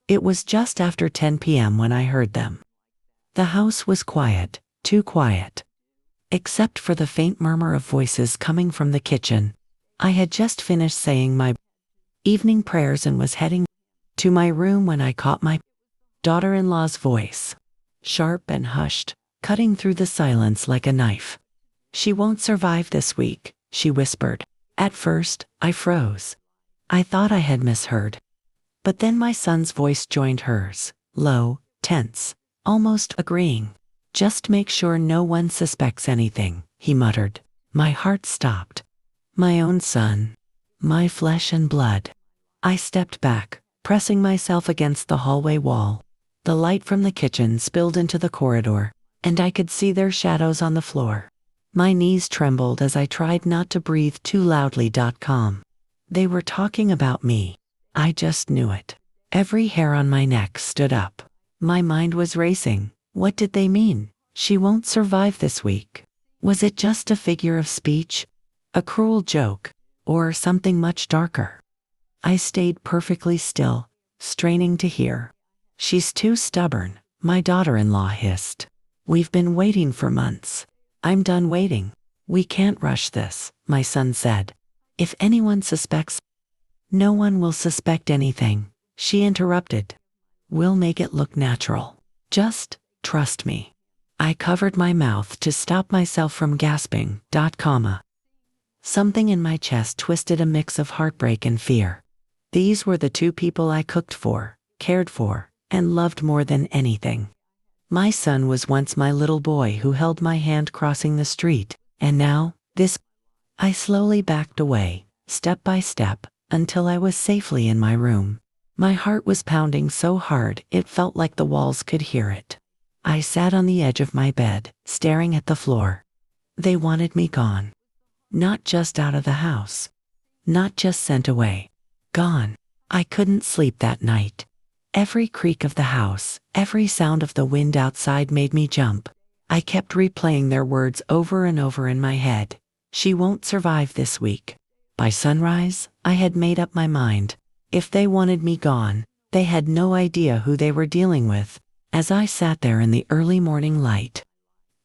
It was just after 10 p.m. when I heard them. The house was quiet, too quiet. Except for the faint murmur of voices coming from the kitchen. I had just finished saying my evening prayers and was heading to my room when I caught my daughter-in-law's voice. Sharp and hushed, cutting through the silence like a knife. "She won't survive this week," she whispered. At first, I froze. I thought I had misheard. But then my son's voice joined hers, low, tense, almost agreeing. "Just make sure no one suspects anything," he muttered. My heart stopped. My own son. My flesh and blood. I stepped back, pressing myself against the hallway wall. The light from the kitchen spilled into the corridor, and I could see their shadows on the floor. My knees trembled as I tried not to breathe too loudly. They were talking about me. I just knew it. Every hair on my neck stood up. My mind was racing. What did they mean? She won't survive this week. Was it just a figure of speech? A cruel joke? Or something much darker? I stayed perfectly still, straining to hear. "She's too stubborn," my daughter-in-law hissed. "We've been waiting for months." "I'm done waiting. We can't rush this," my son said. "If anyone suspects—" "No one will suspect anything," she interrupted. "We'll make it look natural. Just trust me." I covered my mouth to stop myself from gasping. Something in my chest twisted, a mix of heartbreak and fear. These were the two people I cooked for, cared for, and loved more than anything. My son was once my little boy who held my hand crossing the street, and now, this. I slowly backed away, step by step, until I was safely in my room. My heart was pounding so hard it felt like the walls could hear it. I sat on the edge of my bed, staring at the floor. They wanted me gone. Not just out of the house. Not just sent away. Gone. I couldn't sleep that night. Every creak of the house, every sound of the wind outside made me jump. I kept replaying their words over and over in my head. "She won't survive this week." By sunrise, I had made up my mind. If they wanted me gone, they had no idea who they were dealing with. As I sat there in the early morning light,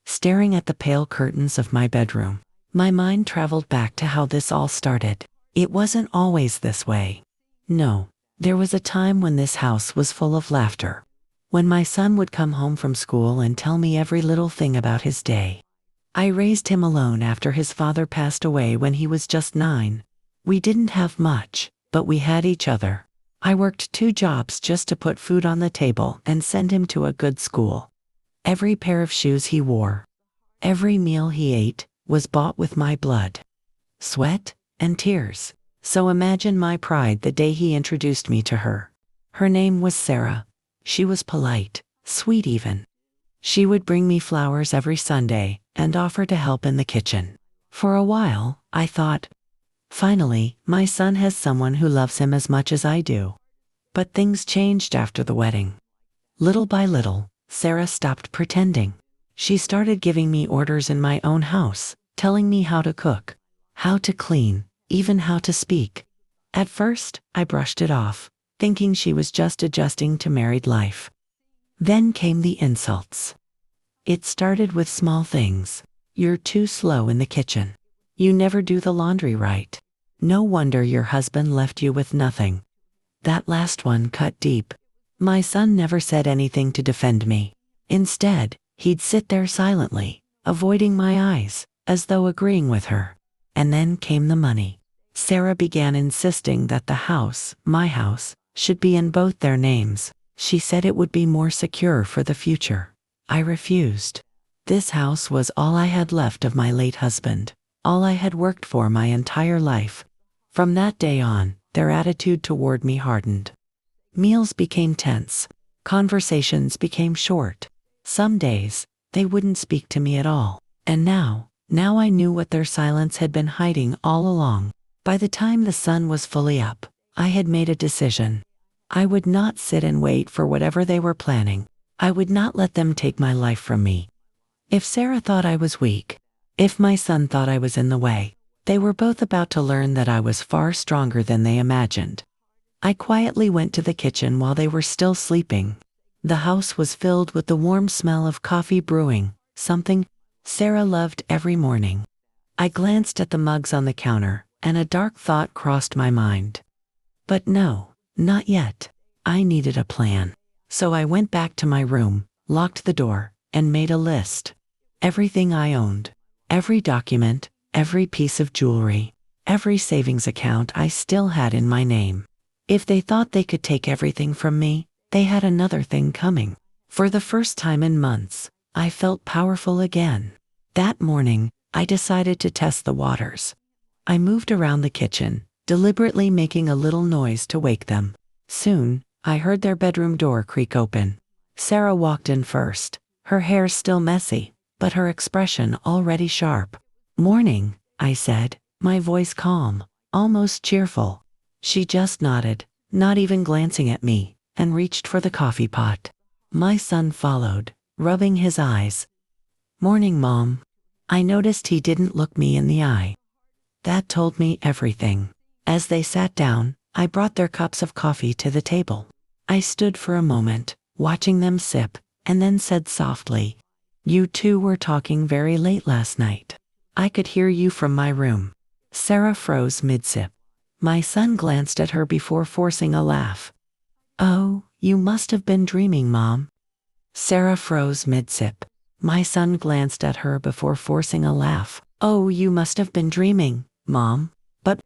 staring at the pale curtains of my bedroom, my mind traveled back to how this all started. It wasn't always this way. No, there was a time when this house was full of laughter. When my son would come home from school and tell me every little thing about his day. I raised him alone after his father passed away when he was just 9. We didn't have much, but we had each other. I worked 2 jobs just to put food on the table and send him to a good school. Every pair of shoes he wore, every meal he ate, was bought with my blood, sweat, and tears. So imagine my pride the day he introduced me to her. Her name was Sarah. She was polite, sweet even. She would bring me flowers every Sunday and offer to help in the kitchen. For a while, I thought, finally, my son has someone who loves him as much as I do. But things changed after the wedding. Little by little, Sarah stopped pretending. She started giving me orders in my own house, telling me how to cook, how to clean, even how to speak. At first, I brushed it off, thinking she was just adjusting to married life. Then came the insults. It started with small things. "You're too slow in the kitchen. You never do the laundry right. No wonder your husband left you with nothing." That last one cut deep. My son never said anything to defend me. Instead, he'd sit there silently, avoiding my eyes, as though agreeing with her. And then came the money. Sarah began insisting that the house, my house, should be in both their names. She said it would be more secure for the future. I refused. This house was all I had left of my late husband, all I had worked for my entire life. From that day on, their attitude toward me hardened. Meals became tense. Conversations became short. Some days, they wouldn't speak to me at all. And now I knew what their silence had been hiding all along. By the time the sun was fully up, I had made a decision. I would not sit and wait for whatever they were planning. I would not let them take my life from me. If Sarah thought I was weak, if my son thought I was in the way, they were both about to learn that I was far stronger than they imagined. I quietly went to the kitchen while they were still sleeping. The house was filled with the warm smell of coffee brewing, something Sarah loved every morning. I glanced at the mugs on the counter, and a dark thought crossed my mind. But no, not yet. I needed a plan. So I went back to my room, locked the door, and made a list. Everything I owned, every document, every piece of jewelry, every savings account I still had in my name. If they thought they could take everything from me, they had another thing coming. For the first time in months, I felt powerful again. That morning, I decided to test the waters. I moved around the kitchen, deliberately making a little noise to wake them. Soon, I heard their bedroom door creak open. Sarah walked in first, her hair still messy, but her expression already sharp. "Morning," I said, my voice calm, almost cheerful. She just nodded, not even glancing at me, and reached for the coffee pot. My son followed, rubbing his eyes. "Morning, Mom." I noticed he didn't look me in the eye. That told me everything. As they sat down, I brought their cups of coffee to the table. I stood for a moment, watching them sip, and then said softly, "You two were talking very late last night. I could hear you from my room." Sarah froze mid-sip. My son glanced at her before forcing a laugh. "Oh, you must have been dreaming, Mom." Sarah froze mid-sip. My son glanced at her before forcing a laugh. "Oh, you must have been dreaming, Mom." But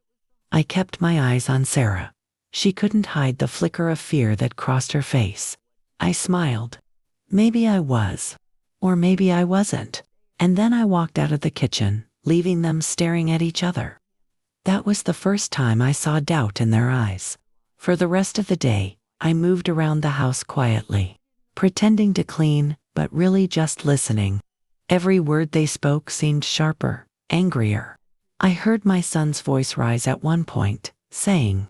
I kept my eyes on Sarah. She couldn't hide the flicker of fear that crossed her face. I smiled. Maybe I was. Or maybe I wasn't. And then I walked out of the kitchen, leaving them staring at each other. That was the first time I saw doubt in their eyes. For the rest of the day, I moved around the house quietly, pretending to clean, but really just listening. Every word they spoke seemed sharper, angrier. I heard my son's voice rise at one point, saying,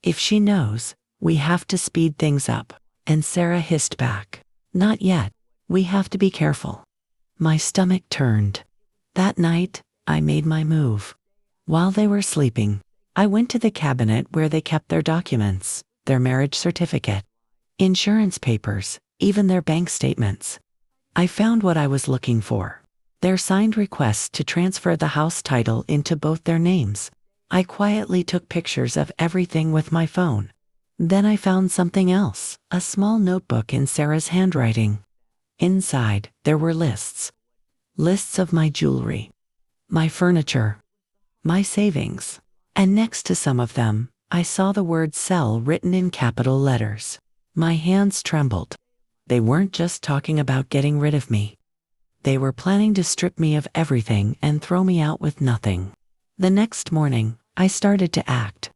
"If she knows, we have to speed things up." And Sarah hissed back, "Not yet. We have to be careful." My stomach turned. That night, I made my move. While they were sleeping, I went to the cabinet where they kept their documents, their marriage certificate, insurance papers, even their bank statements. I found what I was looking for. Their signed requests to transfer the house title into both their names. I quietly took pictures of everything with my phone. Then I found something else, a small notebook in Sarah's handwriting. Inside, there were lists. Lists of my jewelry, my furniture, my savings. And next to some of them, I saw the word "sell" written in capital letters. My hands trembled. They weren't just talking about getting rid of me. They were planning to strip me of everything and throw me out with nothing. The next morning, I started to act.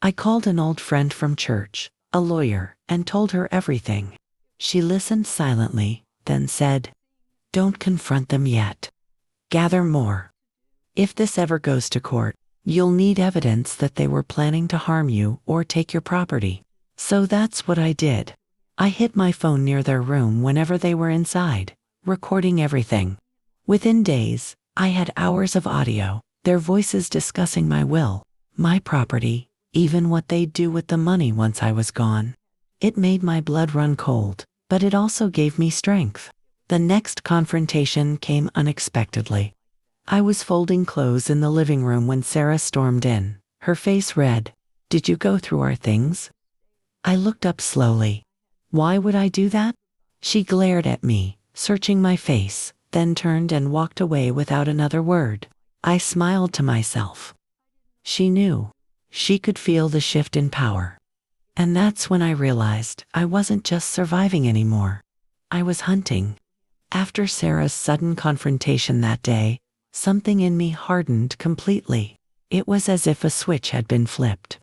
I called an old friend from church, a lawyer, and told her everything. She listened silently, then said, "Don't confront them yet. Gather more. If this ever goes to court, you'll need evidence that they were planning to harm you or take your property." So that's what I did. I hid my phone near their room whenever they were inside, recording everything. Within days, I had hours of audio, their voices discussing my will, my property, even what they'd do with the money once I was gone. It made my blood run cold, but it also gave me strength. The next confrontation came unexpectedly. I was folding clothes in the living room when Sarah stormed in, her face red. "Did you go through our things?" I looked up slowly. "Why would I do that?" She glared at me, searching my face, then turned and walked away without another word. I smiled to myself. She knew. She could feel the shift in power. And that's when I realized I wasn't just surviving anymore. I was hunting. After Sarah's sudden confrontation that day, something in me hardened completely. It was as if a switch had been flipped.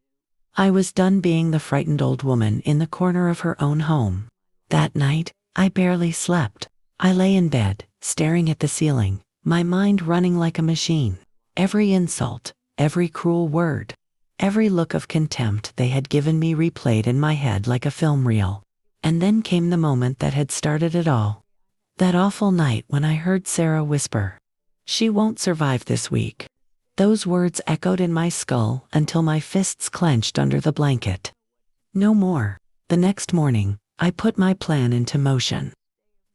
I was done being the frightened old woman in the corner of her own home. That night, I barely slept. I lay in bed, staring at the ceiling, my mind running like a machine. Every insult, every cruel word, every look of contempt they had given me replayed in my head like a film reel. And then came the moment that had started it all. That awful night when I heard Sarah whisper, "She won't survive this week." Those words echoed in my skull until my fists clenched under the blanket. No more. The next morning, I put my plan into motion.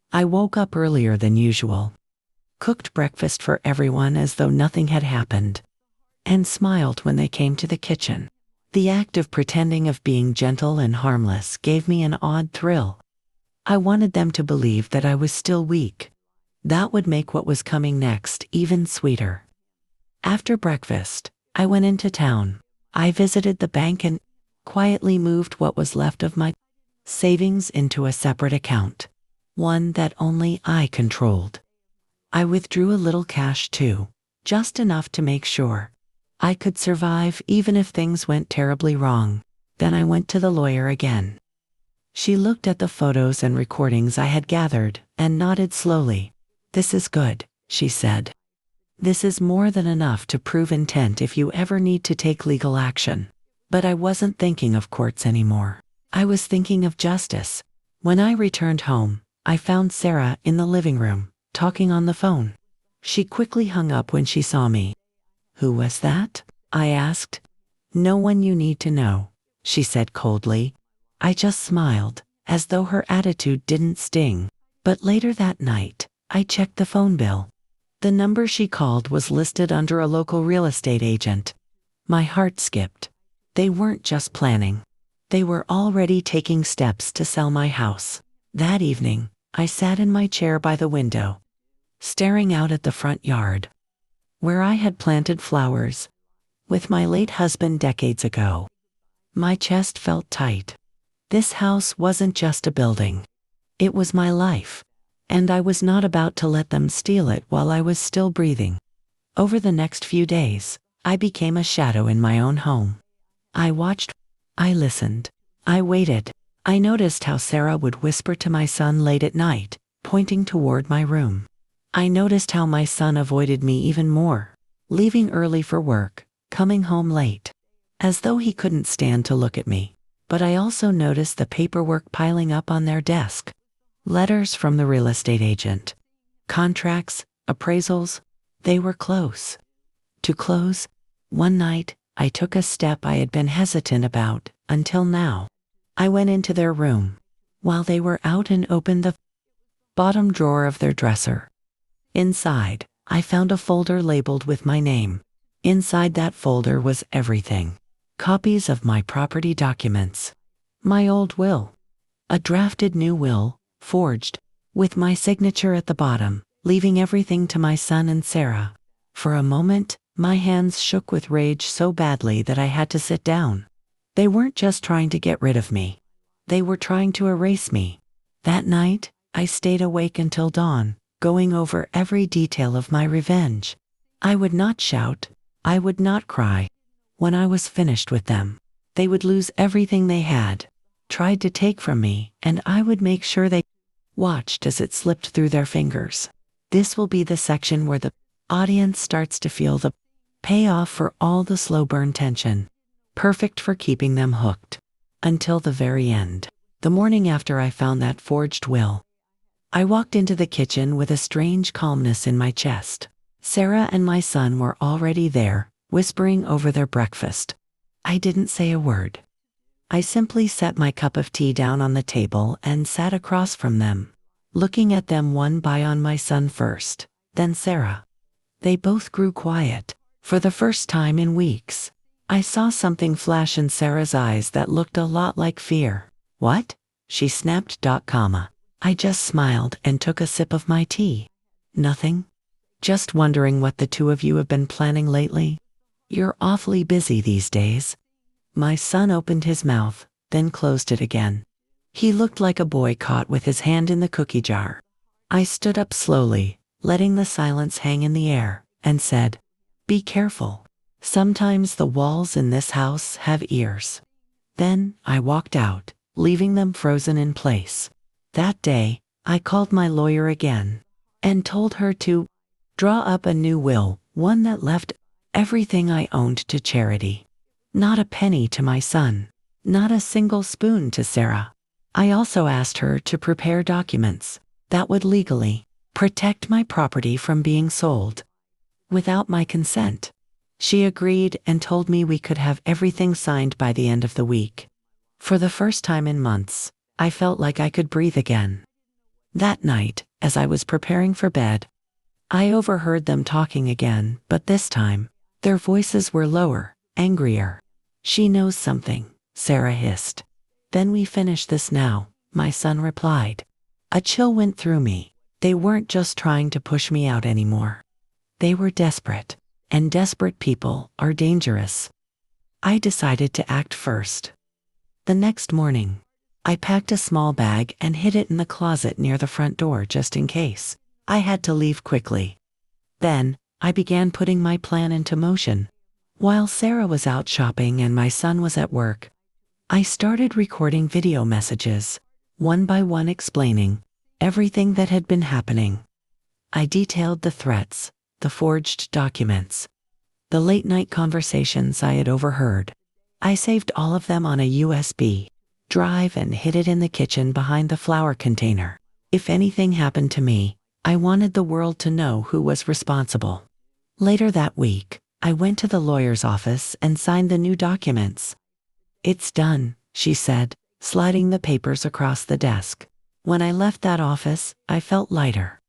I woke up earlier than usual, cooked breakfast for everyone as though nothing had happened, and smiled when they came to the kitchen. The act of pretending of being gentle and harmless gave me an odd thrill. I wanted them to believe that I was still weak. That would make what was coming next even sweeter. After breakfast, I went into town. I visited the bank and quietly moved what was left of my savings into a separate account, one that only I controlled. I withdrew a little cash too, just enough to make sure I could survive even if things went terribly wrong. Then I went to the lawyer again. She looked at the photos and recordings I had gathered and nodded slowly. "This is good," she said. "This is more than enough to prove intent if you ever need to take legal action." But I wasn't thinking of courts anymore. I was thinking of justice. When I returned home, I found Sarah in the living room, talking on the phone. She quickly hung up when she saw me. "Who was that?" I asked. "No one you need to know," she said coldly. I just smiled, as though her attitude didn't sting. But later that night, I checked the phone bill. The number she called was listed under a local real estate agent. My heart skipped. They weren't just planning. They were already taking steps to sell my house. That evening, I sat in my chair by the window, staring out at the front yard, where I had planted flowers with my late husband decades ago. My chest felt tight. This house wasn't just a building. It was my life, and I was not about to let them steal it while I was still breathing. Over the next few days, I became a shadow in my own home. I watched, I listened, I waited. I noticed how Sarah would whisper to my son late at night, pointing toward my room. I noticed how my son avoided me even more, leaving early for work, coming home late, as though he couldn't stand to look at me. But I also noticed the paperwork piling up on their desk. Letters from the real estate agent, contracts, appraisals. They were close to close. One night, I took a step I had been hesitant about until now. I went into their room while they were out and opened the bottom drawer of their dresser. Inside, I found a folder labeled with my name. Inside that folder was everything. Copies of my property documents, my old will, a drafted new will, forged, with my signature at the bottom, leaving everything to my son and Sarah. For a moment, my hands shook with rage so badly that I had to sit down. They weren't just trying to get rid of me. They were trying to erase me. That night, I stayed awake until dawn, going over every detail of my revenge. I would not shout. I would not cry. When I was finished with them, they would lose everything they had tried to take from me, and I would make sure they watched as it slipped through their fingers. This will be the section where the audience starts to feel the payoff for all the slow burn tension, perfect for keeping them hooked until the very end. The morning after I found that forged will, I walked into the kitchen with a strange calmness in my chest. Sarah and my son were already there, whispering over their breakfast. I didn't say a word. I simply set my cup of tea down on the table and sat across from them, looking at them one by one, my son first, then Sarah. They both grew quiet. For the first time in weeks, I saw something flash in Sarah's eyes that looked a lot like fear. "What?" she snapped. I just smiled and took a sip of my tea. "Nothing. Just wondering what the two of you have been planning lately. You're awfully busy these days." My son opened his mouth, then closed it again. He looked like a boy caught with his hand in the cookie jar. I stood up slowly, letting the silence hang in the air, and said, "Be careful. Sometimes the walls in this house have ears." Then I walked out, leaving them frozen in place. That day, I called my lawyer again and told her to draw up a new will, one that left everything I owned to charity. Not a penny to my son, not a single spoon to Sarah. I also asked her to prepare documents that would legally protect my property from being sold without my consent. She agreed and told me we could have everything signed by the end of the week. For the first time in months, I felt like I could breathe again. That night, as I was preparing for bed, I overheard them talking again, but this time, their voices were lower, angrier. "She knows something," Sarah hissed. "Then we finish this now," my son replied. A chill went through me. They weren't just trying to push me out anymore. They were desperate, and desperate people are dangerous. I decided to act first. The next morning, I packed a small bag and hid it in the closet near the front door just in case I had to leave quickly. Then, I began putting my plan into motion. While Sarah was out shopping and my son was at work, I started recording video messages, one by one explaining everything that had been happening. I detailed the threats, the forged documents, the late-night conversations I had overheard. I saved all of them on a USB drive and hid it in the kitchen behind the flour container. If anything happened to me, I wanted the world to know who was responsible. Later that week, I went to the lawyer's office and signed the new documents. "It's done," she said, sliding the papers across the desk. When I left that office, I felt lighter.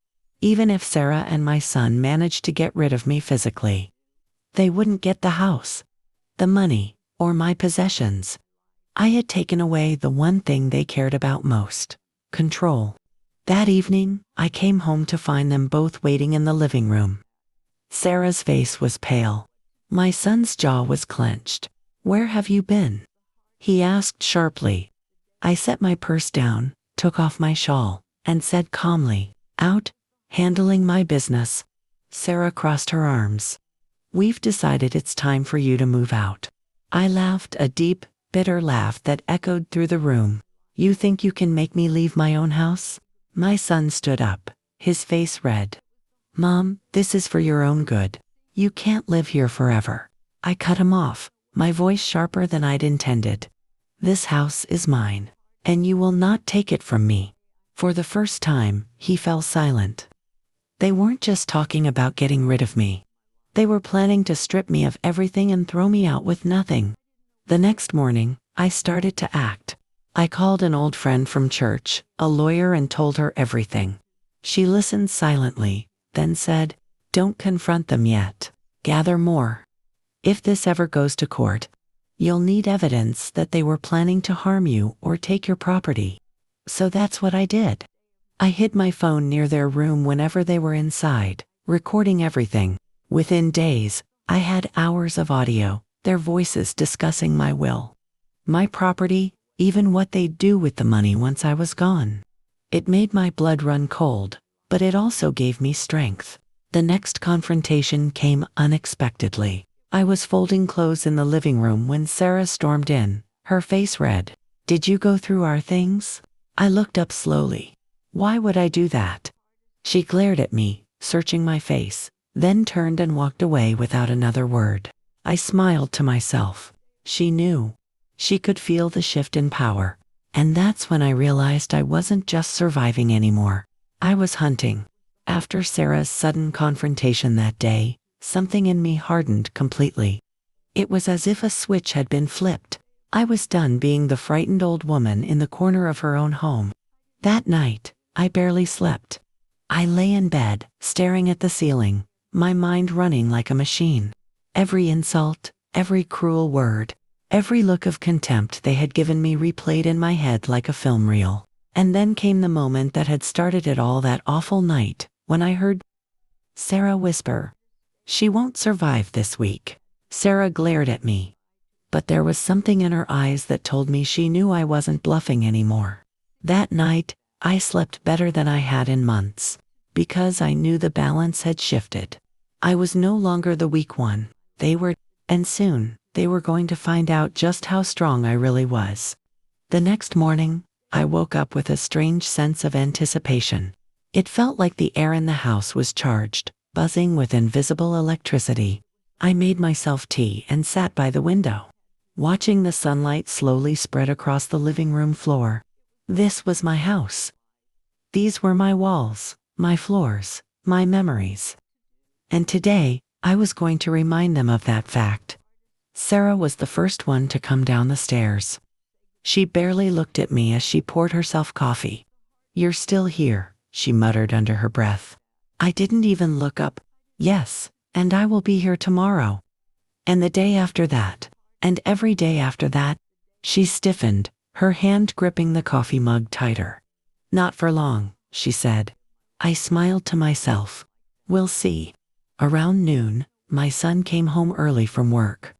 Even if Sarah and my son managed to get rid of me physically, they wouldn't get the house, the money, or my possessions. I had taken away the one thing they cared about most: control. That evening, I came home to find them both waiting in the living room. Sarah's face was pale. My son's jaw was clenched. "Where have you been?" he asked sharply. I set my purse down, took off my shawl, and said calmly, "Out, handling my business." Sarah crossed her arms. "We've decided it's time for you to move out." I laughed, a deep, bitter laugh that echoed through the room. "You think you can make me leave my own house?" My son stood up, his face red. "Mom, this is for your own good. You can't live here forever." I cut him off, my voice sharper than I'd intended. "This house is mine, and you will not take it from me." For the first time, he fell silent. They weren't just talking about getting rid of me. They were planning to strip me of everything and throw me out with nothing. The next morning, I started to act. I called an old friend from church, a lawyer, and told her everything. She listened silently, then said, "Don't confront them yet. Gather more. If this ever goes to court, you'll need evidence that they were planning to harm you or take your property." So that's what I did. I hid my phone near their room whenever they were inside, recording everything. Within days, I had hours of audio, their voices discussing my will, my property, even what they'd do with the money once I was gone. It made my blood run cold, but it also gave me strength. The next confrontation came unexpectedly. I was folding clothes in the living room when Sarah stormed in, her face red. "Did you go through our things?" I looked up slowly. "Why would I do that?" She glared at me, searching my face, then turned and walked away without another word. I smiled to myself. She knew. She could feel the shift in power. And that's when I realized I wasn't just surviving anymore. I was hunting. After Sarah's sudden confrontation that day, something in me hardened completely. It was as if a switch had been flipped. I was done being the frightened old woman in the corner of her own home. That night, I barely slept. I lay in bed, staring at the ceiling, my mind running like a machine. Every insult, every cruel word, every look of contempt they had given me replayed in my head like a film reel. And then came the moment that had started it all, that awful night, when I heard Sarah whisper, "She won't survive this week." Sarah glared at me, but there was something in her eyes that told me she knew I wasn't bluffing anymore. That night, I slept better than I had in months, because I knew the balance had shifted. I was no longer the weak one. They were, and soon, they were going to find out just how strong I really was. The next morning, I woke up with a strange sense of anticipation. It felt like the air in the house was charged, buzzing with invisible electricity. I made myself tea and sat by the window, watching the sunlight slowly spread across the living room floor. This was my house. These were my walls, my floors, my memories. And today, I was going to remind them of that fact. Sarah was the first one to come down the stairs. She barely looked at me as she poured herself coffee. "You're still here," she muttered under her breath. I didn't even look up. "Yes, and I will be here tomorrow. And the day after that. And every day after that." She stiffened, her hand gripping the coffee mug tighter. "Not for long," she said. I smiled to myself. "We'll see." Around noon, my son came home early from work.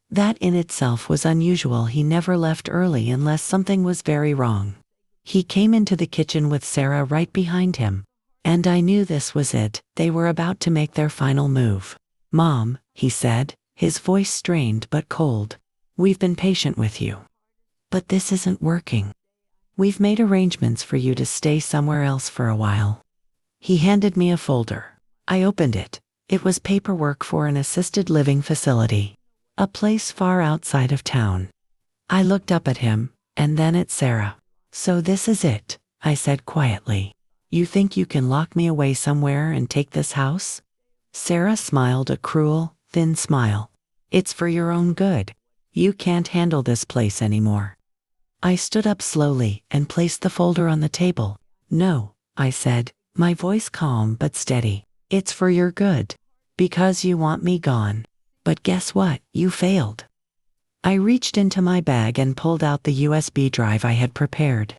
That in itself was unusual. He never left early unless something was very wrong. He came into the kitchen with Sarah right behind him. And I knew this was it. They were about to make their final move. "Mom," he said, his voice strained but cold. "We've been patient with you. But this isn't working. We've made arrangements for you to stay somewhere else for a while." He handed me a folder. I opened it. It was paperwork for an assisted living facility. A place far outside of town. I looked up at him, and then at Sarah. "So this is it," I said quietly. "You think you can lock me away somewhere and take this house?" Sarah smiled a cruel, thin smile. "It's for your own good. You can't handle this place anymore." I stood up slowly and placed the folder on the table. "No," I said, my voice calm but steady. "It's for your good. Because you want me gone. But guess what? You failed." I reached into my bag and pulled out the USB drive I had prepared.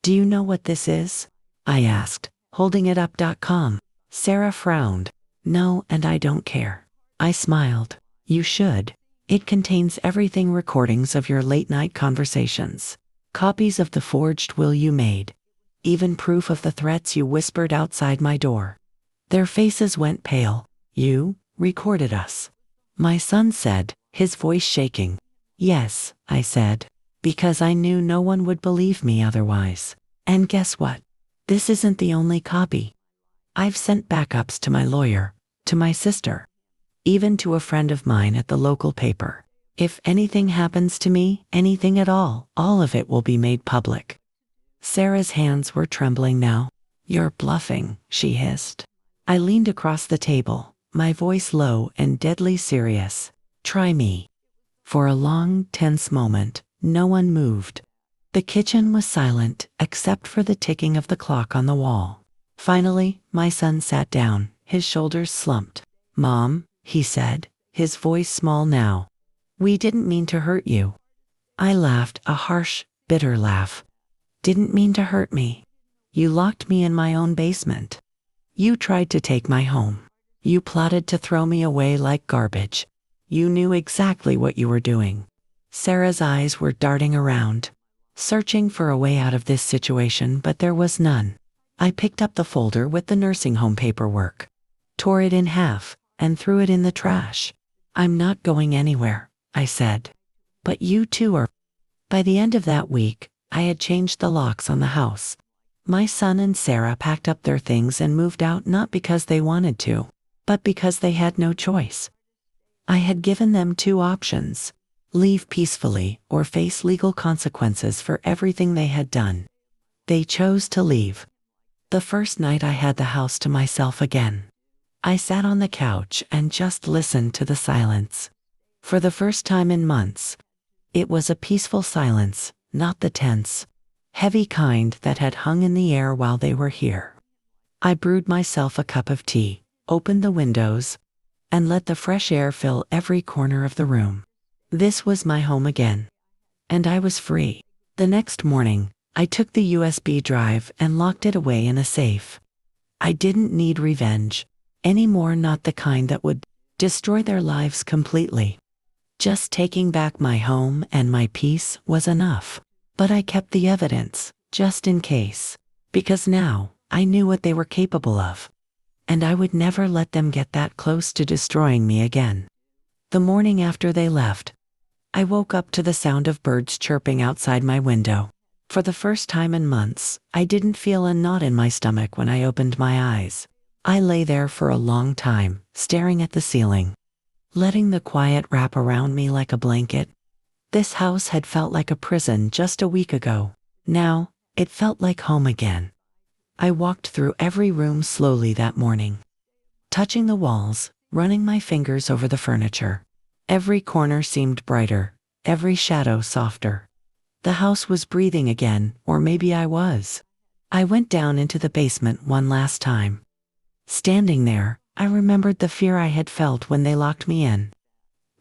"Do you know what this is?" I asked, holding it up. "Com." Sarah frowned. "No, and I don't care." I smiled. "You should. It contains everything: recordings of your late-night conversations, copies of the forged will you made, even proof of the threats you whispered outside my door." Their faces went pale. "You recorded us?" My son said, his voice shaking. "Yes," I said, because I knew no one would believe me otherwise. "And guess what? This isn't the only copy. I've sent backups to my lawyer, to my sister, even to a friend of mine at the local paper. If anything happens to me, anything at all of it will be made public." Sarah's hands were trembling now. "You're bluffing," she hissed. I leaned across the table, my voice low and deadly serious. "Try me." For a long, tense moment, no one moved. The kitchen was silent, except for the ticking of the clock on the wall. Finally, my son sat down, his shoulders slumped. "Mom," he said, his voice small now, "we didn't mean to hurt you." I laughed, a harsh, bitter laugh. "Didn't mean to hurt me. You locked me in my own basement. You tried to take my home. You plotted to throw me away like garbage. You knew exactly what you were doing." Sarah's eyes were darting around, searching for a way out of this situation, but there was none. I picked up the folder with the nursing home paperwork, tore it in half, and threw it in the trash. "I'm not going anywhere," I said. "But you too are." By the end of that week, I had changed the locks on the house. My son and Sarah packed up their things and moved out, not because they wanted to, but because they had no choice. I had given them two options: leave peacefully or face legal consequences for everything they had done. They chose to leave. The first night I had the house to myself again. I sat on the couch and just listened to the silence. For the first time in months, it was a peaceful silence, not the tense, heavy kind that had hung in the air while they were here. I brewed myself a cup of tea, opened the windows, and let the fresh air fill every corner of the room. This was my home again. And I was free. The next morning, I took the USB drive and locked it away in a safe. I didn't need revenge anymore, not the kind that would destroy their lives completely. Just taking back my home and my peace was enough. But I kept the evidence, just in case, because now I knew what they were capable of. And I would never let them get that close to destroying me again. The morning after they left, I woke up to the sound of birds chirping outside my window. For the first time in months, I didn't feel a knot in my stomach when I opened my eyes. I lay there for a long time, staring at the ceiling, letting the quiet wrap around me like a blanket. This house had felt like a prison just a week ago. Now, it felt like home again. I walked through every room slowly that morning, touching the walls, running my fingers over the furniture. Every corner seemed brighter, every shadow softer. The house was breathing again, or maybe I was. I went down into the basement one last time. Standing there, I remembered the fear I had felt when they locked me in.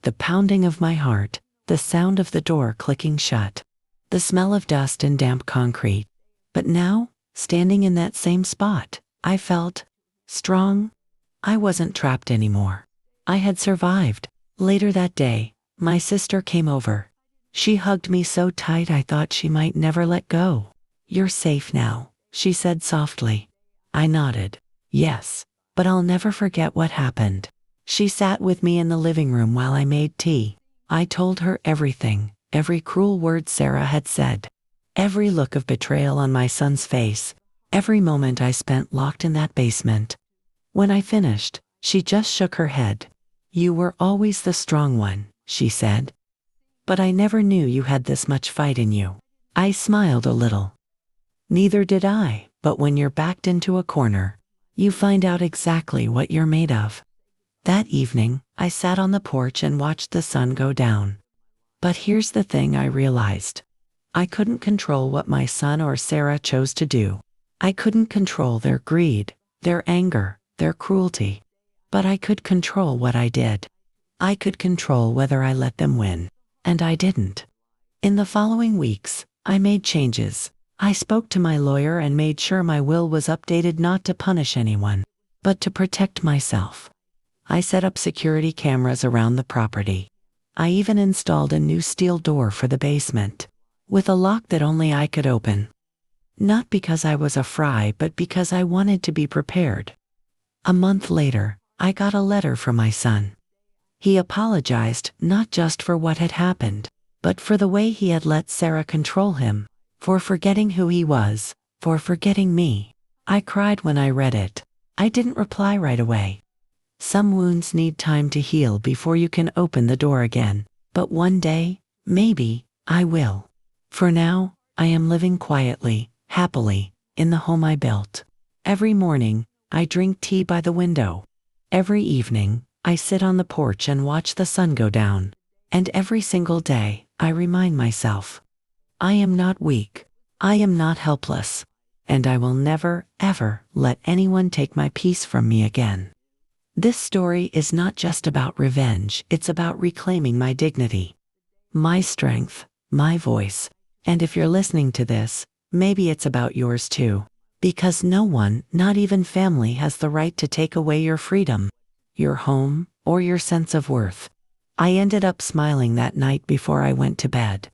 The pounding of my heart, the sound of the door clicking shut, the smell of dust and damp concrete. But now, standing in that same spot, I felt strong. I wasn't trapped anymore. I had survived. Later that day, my sister came over. She hugged me so tight I thought she might never let go. "You're safe now," she said softly. I nodded. Yes, but I'll never forget what happened. She sat with me in the living room while I made tea. I told her everything, every cruel word Sarah had said, every look of betrayal on my son's face, every moment I spent locked in that basement. When I finished, she just shook her head. "You were always the strong one," she said. "But I never knew you had this much fight in you." I smiled a little. Neither did I, but when you're backed into a corner, you find out exactly what you're made of. That evening, I sat on the porch and watched the sun go down. But here's the thing I realized. I couldn't control what my son or Sarah chose to do. I couldn't control their greed, their anger, their cruelty. But I could control what I did. I could control whether I let them win. And I didn't. In the following weeks, I made changes. I spoke to my lawyer and made sure my will was updated not to punish anyone, but to protect myself. I set up security cameras around the property. I even installed a new steel door for the basement, with a lock that only I could open. Not because I was a fry, but because I wanted to be prepared. A month later, I got a letter from my son. He apologized not just for what had happened, but for the way he had let Sarah control him, for forgetting who he was, for forgetting me. I cried when I read it. I didn't reply right away. Some wounds need time to heal before you can open the door again, but one day, maybe, I will. For now, I am living quietly, happily, in the home I built. Every morning, I drink tea by the window. Every evening, I sit on the porch and watch the sun go down. And every single day, I remind myself, I am not weak. I am not helpless. And I will never, ever let anyone take my peace from me again. This story is not just about revenge, it's about reclaiming my dignity, my strength, my voice. And if you're listening to this, maybe it's about yours too. Because no one, not even family, has the right to take away your freedom, your home, or your sense of worth. I ended up smiling that night before I went to bed.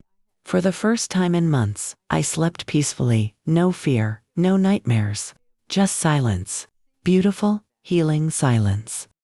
For the first time in months, I slept peacefully, no fear, no nightmares, just silence. Beautiful, healing silence.